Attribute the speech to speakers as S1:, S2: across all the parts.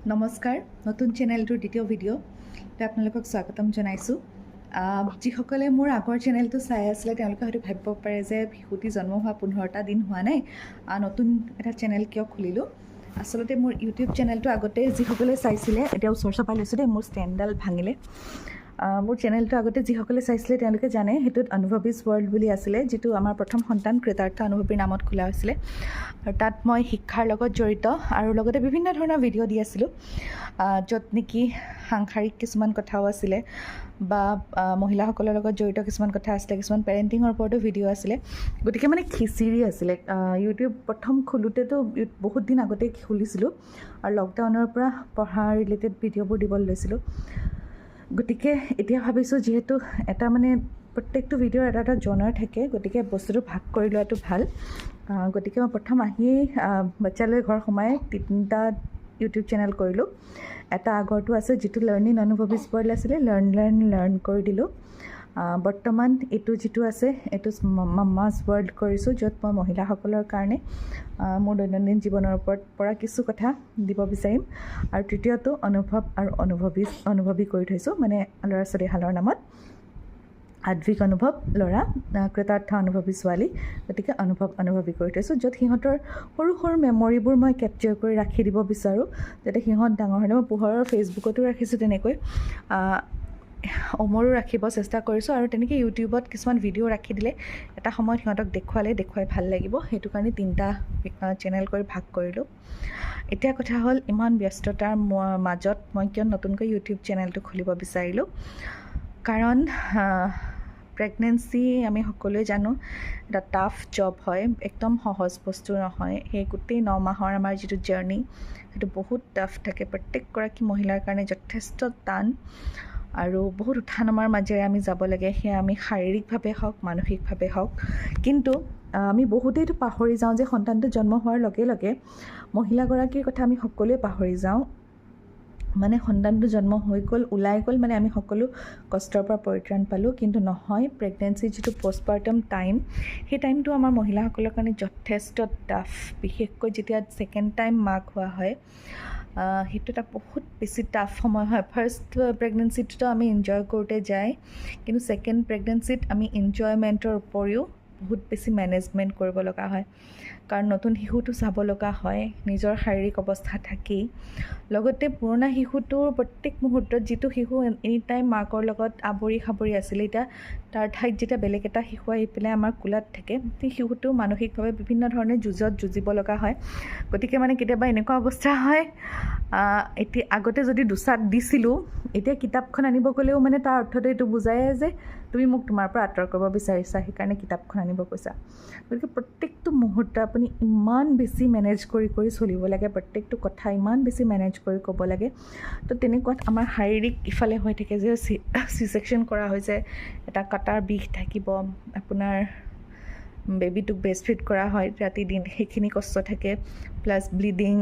S1: নমস্কাৰ নতুন চেনেলটোৰ দ্বিতীয় ভিডিঅ'তে আপোনালোকক স্বাগতম জনাইছোঁ যিসকলে মোৰ আগৰ চেনেলটো চাই আছিলে তেওঁলোকে হয়তো ভাবিব পাৰে যে শিশুটি জন্ম হোৱা 15টা দিন হোৱা নাই নতুন এটা চেনেল কিয় খুলিলোঁ আচলতে মোৰ ইউটিউব চেনেলটো আগতে যিসকলে চাইছিলে এতিয়া ওচৰ চপাই লৈছোঁ দেই মোৰ ষ্টেণ্ডডাল ভাঙিলে মোৰ চেনেলটো আগতে যিসকলে চাইছিলে তেওঁলোকে জানে সেইটোত অনুভৱীজ ৱৰ্ল্ড বুলি আছিলে যিটো আমাৰ প্ৰথম সন্তান কৃতাৰ্থ অনুভৱীৰ নামত খোলা হৈছিলে আৰু তাত মই শিক্ষাৰ লগত জড়িত আৰু লগতে বিভিন্ন ধৰণৰ ভিডিঅ' দি আছিলোঁ য'ত নেকি সাংসাৰিক কিছুমান কথাও আছিলে বা মহিলাসকলৰ লগত জড়িত কিছুমান কথা আছিলে কিছুমান পেৰেণ্টিঙৰ ওপৰতো ভিডিঅ' আছিলে গতিকে মানে খিচিৰি আছিলে ইউটিউব প্ৰথম খোলোতেতো বহুত দিন আগতেই খুলিছিলোঁ আৰু লকডাউনৰ পৰা পঢ়া ৰিলেটেড ভিডিঅ'বোৰ দিবলৈ লৈছিলোঁ গতিকে এতিয়া ভাবিছোঁ যিহেতু এটা মানে প্ৰত্যেকটো ভিডিঅ'ৰ এটা এটা জনাৰ থাকে গতিকে বস্তুটো ভাগ কৰি লোৱাটো ভাল গতিকে মই প্ৰথম আহিয়েই বাচ্চালৈ ঘৰ সোমাই 3টা ইউটিউব চেনেল কৰিলোঁ এটা আগৰটো আছে যিটো লাৰ্ণিং অনুভৱীজ ৱৰ্ল্ড আছিলে লাৰ্ণ কৰি দিলোঁ বৰ্তমান এইটো যিটো আছে এইটো মাম্মাজ ৱৰ্ল্ড কৰিছোঁ য'ত মই মহিলাসকলৰ কাৰণে মোৰ দৈনন্দিন জীৱনৰ ওপৰত পৰা কিছু কথা দিব বিচাৰিম আৰু তৃতীয়টো অনুভৱ আৰু অনুভৱী কৰি থৈছোঁ মানে ল'ৰা ছোৱালীহালৰ নামত আদ্বিক অনুভৱ ল'ৰা কৃতাৰ্থ অনুভৱী ছোৱালী গতিকে অনুভৱী কৰি থৈছোঁ য'ত সিহঁতৰ সৰু সৰু মেমৰিবোৰ মই কেপচাৰ কৰি ৰাখি দিব বিচাৰোঁ যাতে সিহঁত ডাঙৰ হ'লে মই পোহৰৰ ফেচবুকতো ৰাখিছোঁ তেনেকৈ অমৰো ৰাখিব চেষ্টা কৰিছোঁ আৰু তেনেকৈ ইউটিউবত কিছুমান ভিডিঅ' ৰাখি দিলে এটা সময়ত সিহঁতক দেখুৱাই ভাল লাগিব সেইটো কাৰণে 3টা চেনেল কৰি ভাগ কৰিলোঁ এতিয়া কথা হ'ল ইমান ব্যস্ততাৰ মাজত মই কিয় নতুনকৈ ইউটিউব চেনেলটো খুলিব বিচাৰিলোঁ কাৰণ প্ৰেগনেঞ্চি আমি সকলোৱে জানো এটা টাফ জব হয় একদম সহজ বস্তু নহয় সেই গোটেই 9 মাহৰ আমাৰ যিটো জাৰ্ণি সেইটো বহুত টাফ থাকে প্ৰত্যেকগৰাকী মহিলাৰ কাৰণে যথেষ্ট টান আৰু বহুত উঠা নমাৰ মাজেৰে আমি যাব লাগে সেয়া আমি শাৰীৰিকভাৱে হওক মানসিকভাৱে হওক কিন্তু আমি বহুতেইতো পাহৰি যাওঁ যে সন্তানটো জন্ম হোৱাৰ লগে লগে মহিলাগৰাকীৰ কথা আমি সকলোৱে পাহৰি যাওঁ মানে সন্তানটো জন্ম হৈ গ'ল ওলাই গ'ল মানে আমি সকলো কষ্টৰ পৰা পৰিত্ৰাণ পালোঁ কিন্তু নহয় প্ৰেগনেঞ্চিৰ যিটো পষ্টপাৰ্টাম টাইম সেই টাইমটো আমাৰ মহিলাসকলৰ কাৰণে যথেষ্ট টাফ বিশেষকৈ যেতিয়া ছেকেণ্ড টাইম মাক হোৱা হয় সেইটো এটা বহুত বেছি টাফ সময় হয় ফাৰ্ষ্ট প্ৰেগনেঞ্চিটোতো আমি এনজয় কৰোঁতে যায় কিন্তু ছেকেণ্ড প্ৰেগনেঞ্চিত আমি এনজয়মেণ্টৰ উপৰিও বহুত বেছি মেনেজমেণ্ট কৰিব লগা হয় কাৰণ নতুন শিশুটো চাব লগা হয় নিজৰ শাৰীৰিক অৱস্থা থাকেই লগতে পুৰণা শিশুটোৰ প্ৰত্যেক মুহূৰ্তত যিটো শিশু এনি টাইম মাকৰ লগত আৱৰি সাৱৰি আছিলে এতিয়া তাৰ ঠাইত যেতিয়া বেলেগ এটা শিশু আহি পেলাই আমাৰ কোলাত থাকে সেই শিশুটো মানসিকভাৱে বিভিন্ন ধৰণে যুঁজিব লগা হয় গতিকে মানে কেতিয়াবা এনেকুৱা অৱস্থা হয় এতিয়া আগতে যদি দুচাত দিছিলোঁ এতিয়া কিতাপখন আনিব গ'লেও মানে তাৰ অৰ্থটো এইটো বুজায় যে তুমি মোক তোমাৰ পৰা আঁতৰ কৰিব বিচাৰিছা সেইকাৰণে কিতাপখন আনিব কৈছা গতিকে প্ৰত্যেকটো মুহূৰ্ত আপুনি ইমান বেছি মেনেজ কৰি চলিব লাগে প্ৰত্যেকটো কথা ইমান বেছি মেনেজ কৰি ক'ব লাগে তো তেনেকুৱাত আমাৰ শাৰীৰিক ইফালে হৈ থাকে যে চি ছেকশ্যন কৰা হৈছে এটা কাটাৰ বিষ থাকিব আপোনাৰ বেবীটোক ব্ৰেষ্ট ফিড কৰা হয় ৰাতি দিন সেইখিনি কষ্ট থাকে প্লাছ ব্লিডিং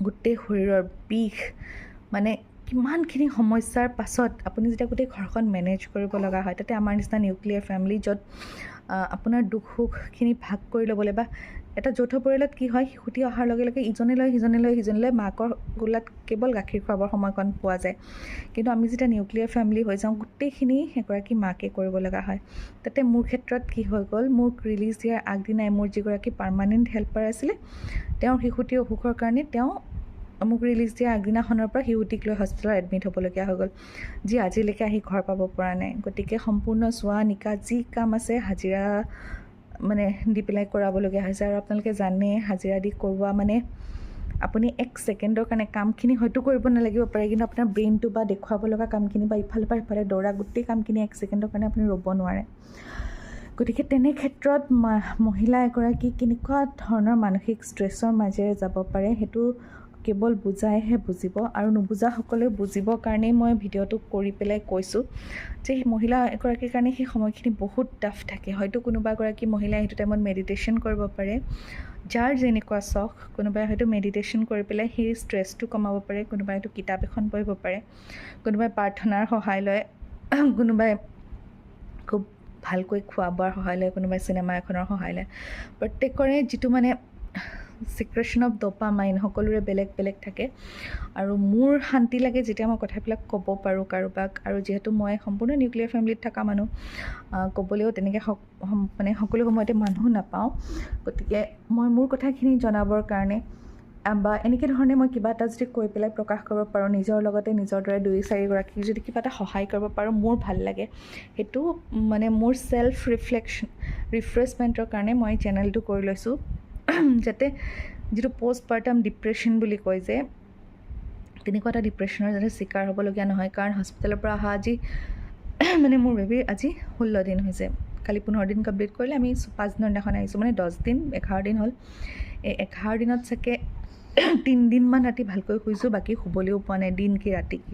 S1: গোটেই শৰীৰৰ বিষ মানে কিমানখিনি সমস্যাৰ পাছত আপুনি যেতিয়া গোটেই ঘৰখন মেনেজ কৰিব লগা হয় তাতে আমাৰ নিচিনা নিউক্লিয়াৰ ফেমিলি য'ত আপোনাৰ দুখ সুখখিনি ভাগ কৰি ল'বলৈ বা এটা যৌথ পৰিয়ালত কি হয় শিশুটি অহাৰ লগে লগে ইজনে লৈ মাকৰ গোলাত কেৱল গাখীৰ খুৱাবৰ সময়কণ পোৱা যায় কিন্তু আমি যেতিয়া নিউক্লিয়াৰ ফেমিলি হৈ যাওঁ গোটেইখিনি এগৰাকী মাকে কৰিব লগা হয় তাতে মোৰ ক্ষেত্ৰত কি হৈ গ'ল মোক ৰিলিজ দিয়াৰ আগদিনাই মোৰ যিগৰাকী পাৰ্মানেণ্ট হেল্পাৰ আছিলে তেওঁৰ শিশুটিৰ অসুখৰ কাৰণে তেওঁ মোক ৰিলিজ দিয়া আগদিনাখনৰ পৰা শিশুটিক লৈ হস্পিটেলত এডমিট হ'বলগীয়া হৈ গ'ল যি আজিলৈকে আহি ঘৰ পাব পৰা নাই গতিকে সম্পূৰ্ণ চোৱা নিকা যি কাম আছে হাজিৰা মানে দি পেলাই কৰাবলগীয়া হৈছে আৰু আপোনালোকে জানে হাজিৰা দি কৰোৱা মানে আপুনি 1 ছেকেণ্ডৰ কাৰণে কামখিনি হয়তো কৰিব নালাগিব পাৰে কিন্তু আপোনাৰ ব্ৰেইনটো বা দেখুৱাব লগা কামখিনি বা ইফালৰ পৰা সিফালে দৌৰা গোটেই কামখিনি 1 ছেকেণ্ডৰ কাৰণে আপুনি ৰ'ব নোৱাৰে গতিকে তেনে ক্ষেত্ৰত মহিলা এগৰাকী কেনেকুৱা ধৰণৰ মানসিক ষ্ট্ৰেছৰ মাজেৰে যাব পাৰে সেইটো কেৱল বুজাইহে বুজিব আৰু নুবুজাসকলেও বুজিবৰ কাৰণেই মই ভিডিঅ'টো কৰি পেলাই কৈছোঁ যে মহিলা এগৰাকীৰ কাৰণে সেই সময়খিনি বহুত টাফ থাকে হয়তো কোনোবা এগৰাকী মহিলাই সেইটো টাইমত মেডিটেশ্যন কৰিব পাৰে যাৰ যেনেকুৱা চখ কোনোবাই হয়তো মেডিটেশ্যন কৰি পেলাই সেই ষ্ট্ৰেছটো কমাব পাৰে কোনোবাই হয়তো কিতাপ এখন পঢ়িব পাৰে কোনোবাই প্ৰাৰ্থনাৰ সহায় লয় কোনোবাই খুব ভালকৈ খোৱা বোৱাৰ সহায় লয় কোনোবাই চিনেমা এখনৰ সহায় লয় প্ৰত্যেকৰে যিটো মানে ছিক্ৰেশ্যন অফ ডপামাইন সকলোৰে বেলেগ বেলেগ থাকে আৰু মোৰ শান্তি লাগে যেতিয়া মই কথাবিলাক ক'ব পাৰোঁ কাৰোবাক আৰু যিহেতু মই সম্পূৰ্ণ নিউক্লিয়াৰ ফেমিলিত থকা মানুহ ক'বলৈও তেনেকৈ মানে সকলো সময়তে মানুহ নাপাওঁ গতিকে মই মোৰ কথাখিনি জনাবৰ কাৰণে বা এনেকৈ ধৰণে মই কিবা এটা যদি কৈ পেলাই প্ৰকাশ কৰিব পাৰোঁ নিজৰ লগতে নিজৰ দৰে 2-4গৰাকীক যদি কিবা এটা সহায় কৰিব পাৰোঁ মোৰ ভাল লাগে সেইটো মানে মোৰ ছেল্ফ ৰিফ্ৰেছমেণ্টৰ কাৰণে মই চেনেলটো কৰি লৈছোঁ যাতে যিটো পষ্টপাৰ্টাম ডিপ্ৰেশ্যন বুলি কয় যে তেনেকুৱা এটা ডিপ্ৰেশ্যনৰ যাতে চিকাৰ হ'বলগীয়া নহয় কাৰণ হস্পিটেলৰ পৰা অহা আজি মানে মোৰ বেবীৰ আজি 16 দিন হৈছে কালি 15 দিন কমপ্লিট কৰিলে আমি 5 দিনৰ দিনাখন আহিছোঁ মানে 10 দিন 11 দিন হ'ল এই 11 দিনত চাগে 3 দিনমান ৰাতি ভালকৈ শুইছোঁ বাকী শুবলৈও পোৱা নাই দিন কি ৰাতি কি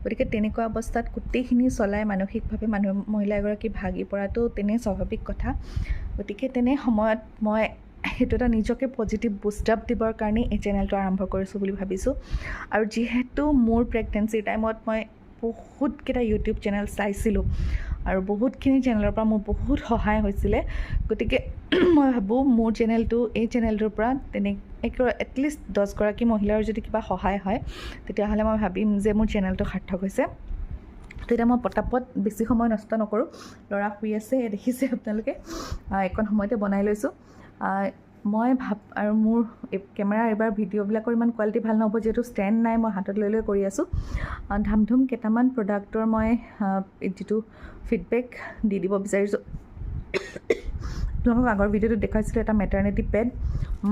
S1: গতিকে তেনেকুৱা অৱস্থাত গোটেইখিনি চলাই মানসিকভাৱে মহিলা এগৰাকী ভাগি পৰাটো তেনে স্বাভাৱিক কথা গতিকে তেনে সময়ত মই সেইটো এটা নিজকে পজিটিভ বুষ্ট আপ দিবৰ কাৰণে এই চেনেলটো আৰম্ভ কৰিছোঁ বুলি ভাবিছোঁ আৰু যিহেতু মোৰ প্ৰেগনেঞ্চিৰ টাইমত মই বহুতকেইটা ইউটিউব চেনেল চাইছিলোঁ আৰু বহুতখিনি চেনেলৰ পৰা মোৰ বহুত সহায় হৈছিলে গতিকে মই ভাবোঁ মোৰ এই চেনেলটোৰ পৰা এটলিষ্ট 10গৰাকী মহিলাৰ যদি কিবা সহায় হয় তেতিয়াহ'লে মই ভাবিম যে মোৰ চেনেলটো সাৰ্থক হৈছে তেতিয়া মই পটাপট বেছি সময় নষ্ট নকৰোঁ ল'ৰা শুই আছে দেখিছে আপোনালোকে এখন সময়তে বনাই লৈছোঁ মই আৰু মোৰ কেমেৰা এইবাৰ ভিডিঅ'বিলাকৰ ইমান কোৱালিটি ভাল নহ'ব যিহেতু ষ্টেণ্ড নাই মই হাতত লৈ কৰি আছোঁ ধামধুম কেইটামান প্ৰডাক্টৰ মই যিটো ফিডবেক দি দিব বিচাৰিছোঁ আপোনালোকক আগৰ ভিডিঅ'টো দেখাইছিলোঁ এটা মেটাৰনিটি পেড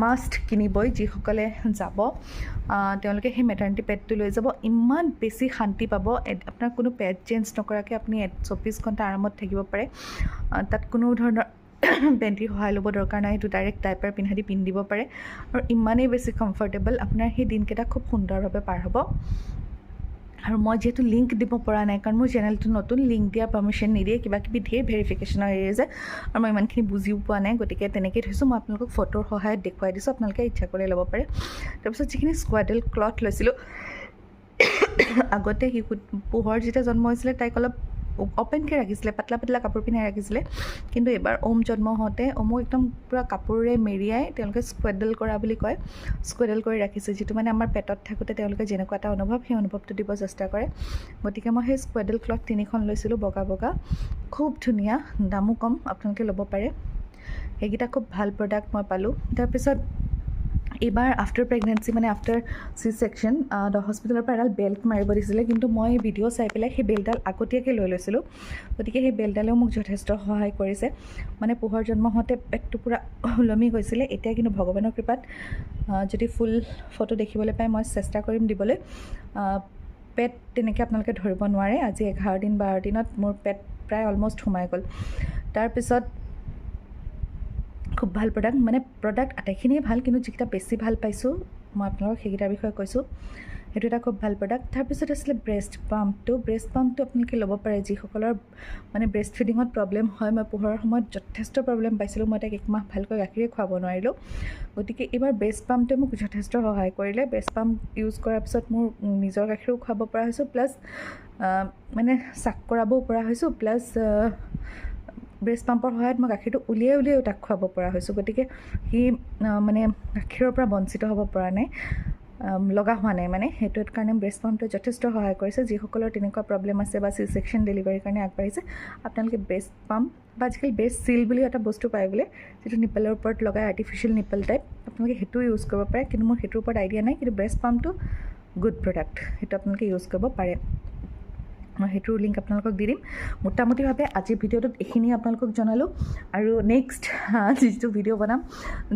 S1: মাষ্ট কিনিবই যিসকলে যাব তেওঁলোকে সেই মেটাৰনিটি পেডটো লৈ যাব ইমান বেছি শান্তি পাব আপোনাৰ কোনো পেড চেঞ্জ নকৰাকৈ আপুনি 24 ঘণ্টা আৰামত থাকিব পাৰে তাত কোনো ধৰণৰ পেণ্টিৰ সহায় ল'ব দৰকাৰ নাই সেইটো ডাইৰেক্ট ডাইপাৰ পিন্ধিব পাৰে আৰু ইমানেই বেছি কমফৰ্টেবল আপোনাৰ সেই দিনকেইটা খুব সুন্দৰভাৱে পাৰ হ'ব আৰু মই যিহেতু লিংক দিব পৰা নাই কাৰণ মোৰ চেনেলটো নতুন লিংক দিয়া পাৰ্মিশ্যন নিদিয়ে কিবা কিবি ধেৰ ভেৰিফিকেশ্যনৰ এৰিয়া যে আৰু মই ইমানখিনি বুজিও পোৱা নাই গতিকে তেনেকৈ থৈছোঁ মই আপোনালোকক ফটোৰ সহায়ত দেখুৱাই দিছোঁ আপোনালোকে ইচ্ছা কৰি ল'ব পাৰে তাৰপিছত যিখিনি স্কোৱাডেল ক্লথ লৈছিলোঁ আগতে পোহৰ যেতিয়া জন্ম হৈছিলে তাইক অলপ অপেনকৈ ৰাখিছিলে পাতলা কাপোৰ পিন্ধাই ৰাখিছিলে কিন্তু এবাৰ জন্ম হওঁতে ওমক একদম পূৰা কাপোৰেৰে মেৰিয়াই তেওঁলোকে স্কুৱেডেল কৰা বুলি কয় স্কুৱেডেল কৰি ৰাখিছে যিটো মানে আমাৰ পেটত থাকোঁতে তেওঁলোকে যেনেকুৱা এটা অনুভৱ সেই অনুভৱটো দিব চেষ্টা কৰে গতিকে মই সেই স্কুৱেডেল ক্লথ 3খন লৈছিলোঁ বগা খুব ধুনীয়া দামো কম আপোনালোকে ল'ব পাৰে সেইকেইটা খুব ভাল প্ৰডাক্ট মই পালোঁ তাৰপিছত এইবাৰ আফটাৰ প্ৰেগনেঞ্চি মানে আফটাৰ চি ছেকশ্যন হস্পিটেলৰ পৰা এডাল বেল্ট মাৰিব দিছিলে কিন্তু মই ভিডিঅ' চাই পেলাই সেই বেল্টডাল আগতীয়াকৈ লৈ লৈছিলোঁ গতিকে সেই বেল্টডালেও মোক যথেষ্ট সহায় কৰিছে মানে পোহৰ জন্ম হওঁতে পেটটো পূৰা ওলমি গৈছিলে এতিয়া কিন্তু ভগৱানৰ কৃপাত যদি ফুল ফটো দেখিবলৈ পাই মই চেষ্টা কৰিম দিবলৈ পেট তেনেকৈ আপোনালোকে ধৰিব নোৱাৰে আজি 11 দিন 12 দিনত মোৰ পেট প্ৰায় অলমষ্ট সোমাই গ'ল তাৰপিছত খুব ভাল প্ৰডাক্ট আটাইখিনিয়ে ভাল কিন্তু যিকেইটা বেছি ভাল পাইছোঁ মই আপোনালোকক সেইকেইটাৰ বিষয়ে কৈছোঁ সেইটো এটা খুব ভাল প্ৰডাক্ট তাৰপিছত আছিলে ব্ৰেষ্ট পাম্পটো আপোনালোকে ল'ব পাৰে যিসকলৰ মানে ব্ৰেষ্ট ফিডিঙত প্ৰব্লেম হয় মই পোহৰৰ সময়ত যথেষ্ট প্ৰব্লেম পাইছিলোঁ মই তাইক 1 মাহ ভালকৈ গাখীৰে খুৱাব নোৱাৰিলোঁ গতিকে এইবাৰ ব্ৰেষ্ট পাম্পটোৱে মোক যথেষ্ট সহায় কৰিলে ব্ৰেষ্ট পাম্প ইউজ কৰাৰ পিছত মোৰ নিজৰ গাখীৰো খুৱাব পৰা হৈছোঁ প্লাছ মানে চাক কৰাবও পৰা হৈছোঁ প্লাছ ব্ৰেষ্ট পাম্পৰ সহায়ত মই গাখীৰটো উলিয়াই তাক খুৱাব পৰা হৈছোঁ গতিকে সি মানে গাখীৰৰ পৰা বঞ্চিত হ'ব পৰা নাই লগা হোৱা নাই মানে সেইটো কাৰণে ব্ৰেষ্ট পাম্পটোৱে যথেষ্ট সহায় কৰিছে যিসকলৰ তেনেকুৱা প্ৰব্লেম আছে বা চি ছেকশ্যন ডেলিভাৰীৰ কাৰণে আগবাঢ়িছে আপোনালোকে ব্ৰেষ্ট পাম্প বা আজিকালি ব্ৰেষ্ট চিল বুলি এটা বস্তু পায় বোলে যিটো নিপেলৰ ওপৰত লগাই আৰ্টিফিচিয়েল নিপেল টাইপ আপোনালোকে সেইটো ইউজ কৰিব পাৰে কিন্তু মোৰ সেইটোৰ ওপৰত আইডিয়া নাই কিন্তু ব্ৰেষ্ট পাম্পটো গুড প্ৰডাক্ট সেইটো আপোনালোকে ইউজ কৰিব পাৰে মই সেইটোৰ লিংক আপোনালোকক দি দিম মোটামুটিভাৱে আজিৰ ভিডিঅ'টোত এইখিনি আপোনালোকক জনালোঁ আৰু নেক্সট যিটো ভিডিঅ' বনাম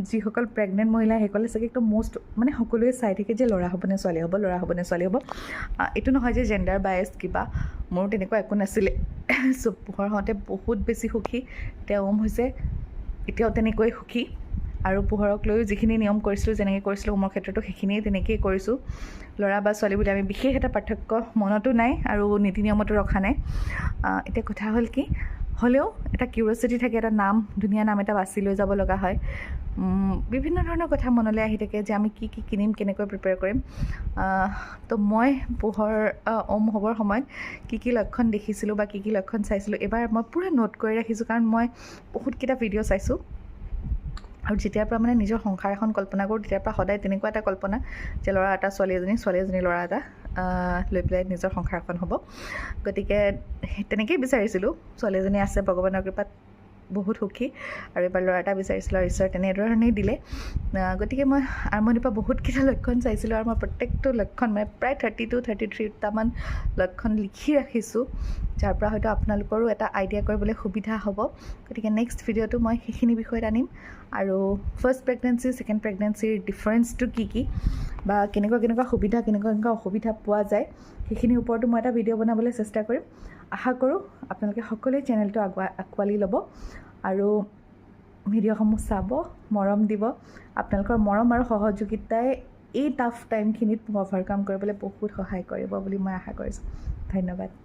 S1: যিসকল প্ৰেগনেণ্ট মহিলা সেইসকলে চাগে একদম মষ্ট মানে সকলোৱে চাই থাকে যে ল'ৰা হ'বনে ছোৱালী হ'ব এইটো নহয় যে জেণ্ডাৰ বায়েছ কিবা মোৰো তেনেকুৱা একো নাছিলে চব পোহৰ হওঁতে বহুত বেছি সুখী এতিয়া হৈছে এতিয়াও তেনেকৈ সুখী আৰু পোহৰক লৈও যিখিনি নিয়ম কৰিছিলোঁ যেনেকৈ কৰিছিলোঁ মোৰ ক্ষেত্ৰতো সেইখিনিয়ে তেনেকৈয়ে কৰিছোঁ ল'ৰা বা ছোৱালী বুলি আমি বিশেষ এটা পাৰ্থক্য মনতো নাই আৰু নীতি নিয়মতো ৰখা নাই এতিয়া কথা হ'ল কি হ'লেও এটা কিউৰিয়চিটি থাকে এটা ধুনীয়া নাম এটা বাছি লৈ যাব লগা হয় বিভিন্ন ধৰণৰ কথা মনলৈ আহি থাকে যে আমি কি কিনিম কেনেকৈ প্ৰিপেয়াৰ কৰিম তো মই পোহৰ হ'বৰ সময়ত কি লক্ষণ দেখিছিলোঁ বা কি লক্ষণ চাইছিলোঁ এবাৰ মই পূৰা নোট কৰি ৰাখিছোঁ কাৰণ মই বহুতকেইটা ভিডিঅ' চাইছোঁ আৰু যেতিয়াৰ পৰা মানে নিজৰ সংসাৰ এখন কল্পনা কৰোঁ তেতিয়াৰ পৰা সদায় তেনেকুৱা এটা কল্পনা যে ল'ৰা এটা ছোৱালী এজনী ল'ৰা এটা লৈ পেলাই নিজৰ সংসাৰ এখন হ'ব। গতিকে তেনেকেই বিচাৰিছিলোঁ। ছোৱালী এজনী আছে, ভগৱানৰ কৃপাত বহুত সুখী, আৰু এবাৰ ল'ৰা এটা বিচাৰিছিলোঁ আৰু ঈশ্বৰ তেনেধৰণেই দিলে। গতিকে মই আৰম্ভণিৰ পৰা বহুতকেইটা লক্ষণ চাইছিলোঁ আৰু মই প্ৰত্যেকটো লক্ষণ মানে প্ৰায় 32-33টামান লক্ষণ লিখি ৰাখিছোঁ, যাৰ পৰা হয়তো আপোনালোকৰো এটা আইডিয়া কৰিবলৈ সুবিধা হ'ব। গতিকে নেক্সট ভিডিঅ'টো মই সেইখিনি বিষয়ত আনিম, আৰু ফাৰ্ষ্ট প্ৰেগনেঞ্চি ছেকেণ্ড প্ৰেগনেঞ্চিৰ ডিফাৰেঞ্চটো কি বা কেনেকুৱা সুবিধা কেনেকুৱা অসুবিধা পোৱা যায় সেইখিনিৰ ওপৰতো মই এটা ভিডিঅ' বনাবলৈ চেষ্টা কৰিম। আশা কৰোঁ আপোনালোকে সকলোৱে চেনেলটো আঁকোৱালি ল'ব আৰু ভিডিঅ'সমূহ চাব, মৰম দিব। আপোনালোকৰ মৰম আৰু সহযোগিতাই এই টাফ টাইমখিনিত মোক অভাৰকাম কৰিবলৈ বহুত সহায় কৰিব বুলি মই আশা কৰিছোঁ। ধন্যবাদ।